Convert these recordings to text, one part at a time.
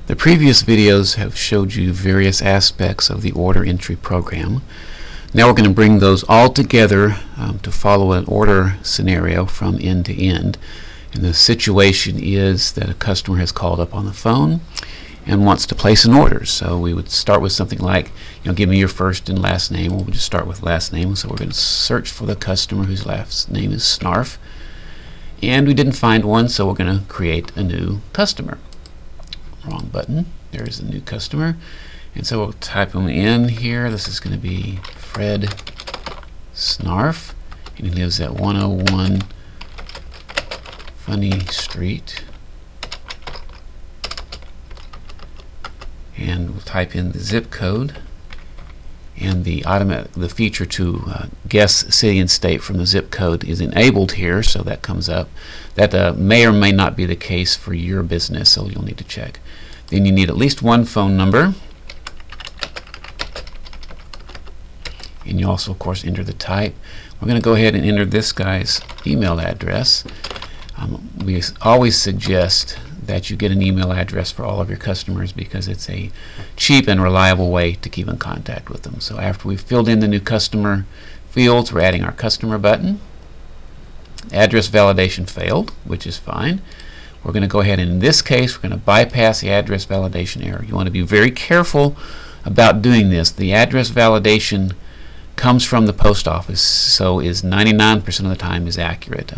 The previous videos have showed you various aspects of the order entry program. Now we're going to bring those all together to follow an order scenario from end to end. And the situation is that a customer has called up on the phone and wants to place an order. So we would start with something like, give me your first and last name. We'll just start with last name. So we're going to search for the customer whose last name is Snarf. And we didn't find one, so we're going to create a new customer. Wrong button. There's the new customer. And so we'll type them in here. This is going to be Fred Snarf. And he lives at 101 Funny Street. And we'll type in the zip code. And the feature to guess city and state from the zip code is enabled here, so that comes up. That may or may not be the case for your business, so you'll need to check. Then you need at least one phone number. And you also, of course, enter the type. We're going to go ahead and enter this guy's email address. We always suggest that you get an email address for all of your customers because it's a cheap and reliable way to keep in contact with them. So after we've filled in the new customer fields, we're adding our customer button. Address validation failed, which is fine. We're going to go ahead and in this case we're going to bypass the address validation error. You want to be very careful about doing this. The address validation comes from the post office, so is 99% of the time is accurate.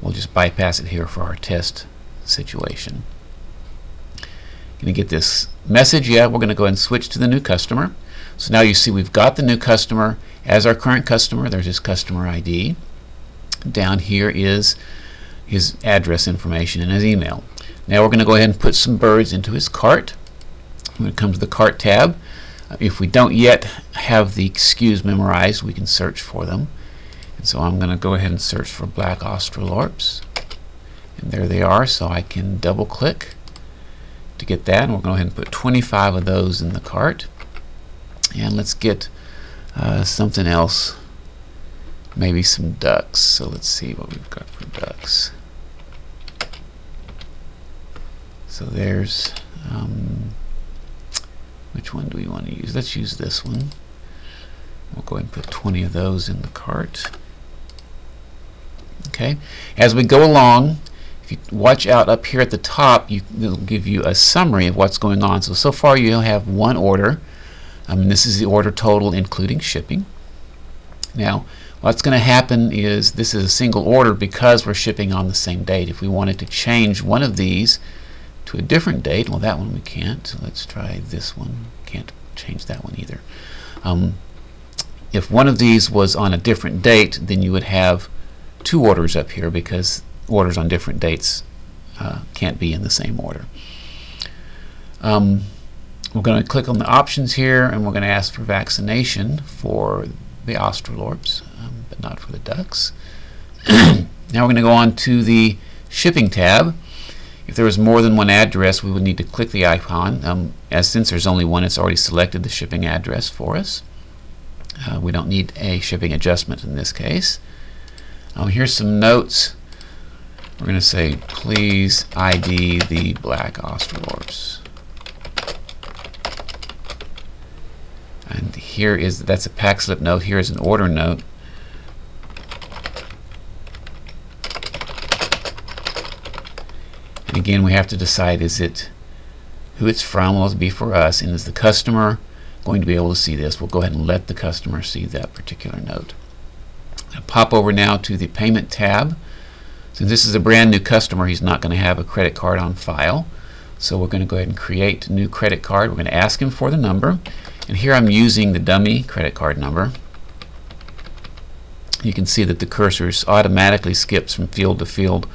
We'll just bypass it here for our test situation. Going to get this message. We're going to go ahead and switch to the new customer. So now you see we've got the new customer as our current customer. There's his customer ID. Down here is his address information and his email. Now we're going to go ahead and put some birds into his cart. We're going to come to the cart tab. If we don't yet have the SKUs memorized, we can search for them. And so I'm going to go ahead and search for black Australorps. And there they are, so I can double click to get that. And we're going to go ahead and put 25 of those in the cart. And let's get something else, maybe some ducks. So let's see what we've got for ducks. So there's, which one do we want to use? Let's use this one. We'll go ahead and put 20 of those in the cart. Okay. As we go along, if you watch out up here at the top, it'll give you a summary of what's going on. So far you have one order. This is the order total including shipping. Now what's going to happen is this is a single order because we're shipping on the same date. If we wanted to change one of these to a different date, well, that one we can't. So let's try this one. Can't change that one either. If one of these was on a different date, then you would have two orders up here because orders on different dates can't be in the same order. We're going to click on the options here and we're going to ask for vaccination for the Australorps, but not for the ducks. Now we're going to go on to the shipping tab. If there was more than one address, we would need to click the icon. Since there's only one, it's already selected the shipping address for us. We don't need a shipping adjustment in this case. Here's some notes. We're going to say, please ID the black Australorps. And that's a pack slip note. Here is an order note. And again, we have to decide, is it who it's from? Well, it'll be for us. And is the customer going to be able to see this? We'll go ahead and let the customer see that particular note. I'll pop over now to the payment tab. Since this is a brand new customer, he's not going to have a credit card on file. So we're going to go ahead and create a new credit card. We're going to ask him for the number. And here I'm using the dummy credit card number. You can see that the cursor automatically skips from field to field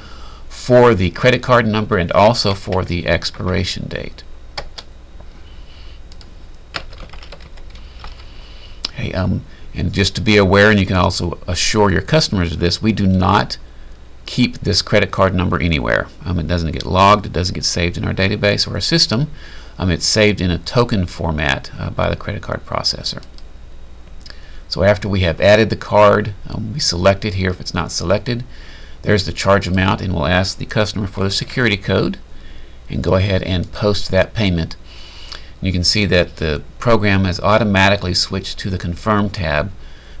for the credit card number and also for the expiration date. Okay, and just to be aware, and you can also assure your customers of this, we do not keep this credit card number anywhere. It doesn't get logged, it doesn't get saved in our database or our system. It's saved in a token format by the credit card processor. So after we have added the card, we select it here. If it's not selected, there's the charge amount, and we'll ask the customer for the security code. and go ahead and post that payment. You can see that the program has automatically switched to the Confirm tab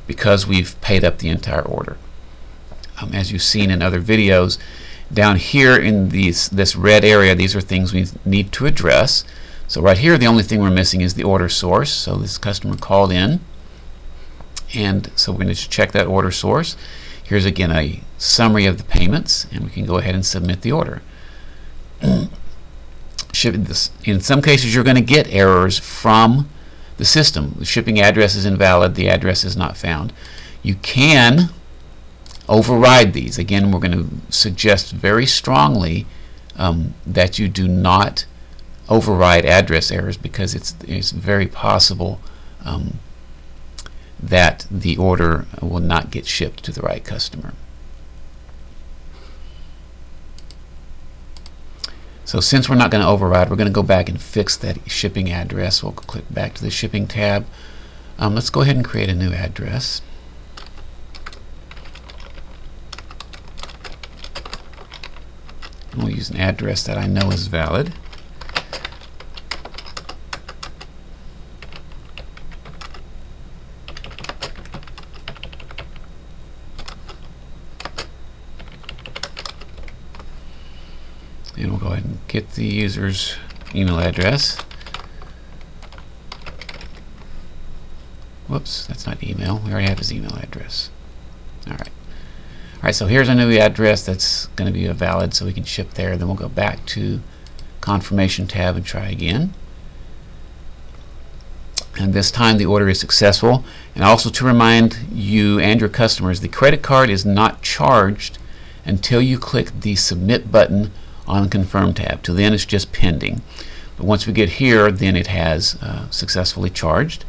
because we've paid up the entire order. As you've seen in other videos, down here in this red area, these are things we need to address. So right here, the only thing we're missing is the order source. So this customer called in, and so we're going to check that order source. Here's again a summary of the payments, and we can go ahead and submit the order. In some cases, you're going to get errors from the system. The shipping address is invalid, the address is not found. You can override these. Again, we're going to suggest very strongly that you do not override address errors, because it's very possible that the order will not get shipped to the right customer. So since we're not going to override, we're going to go back and fix that shipping address. We'll click back to the shipping tab. Let's go ahead and create a new address. We'll use an address that I know is valid. And we'll go ahead and get the user's email address. Whoops, that's not email. We already have his email address. Alright. Alright, so here's our new address that's going to be valid, so we can ship there. Then we'll go back to Confirmation tab and try again. And this time the order is successful. And also to remind you and your customers, the credit card is not charged until you click the Submit button on the Confirm tab. Till then it's just pending. But once we get here, then it has successfully charged.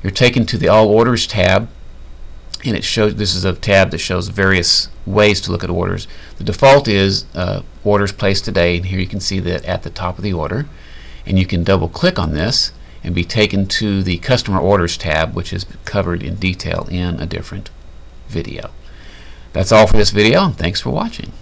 You're taken to the All Orders tab, and it shows, this is a tab that shows various ways to look at orders. The default is orders placed today, and here you can see that at the top of the order. And you can double click on this and be taken to the Customer Orders tab, which is covered in detail in a different video. That's all for this video, and thanks for watching.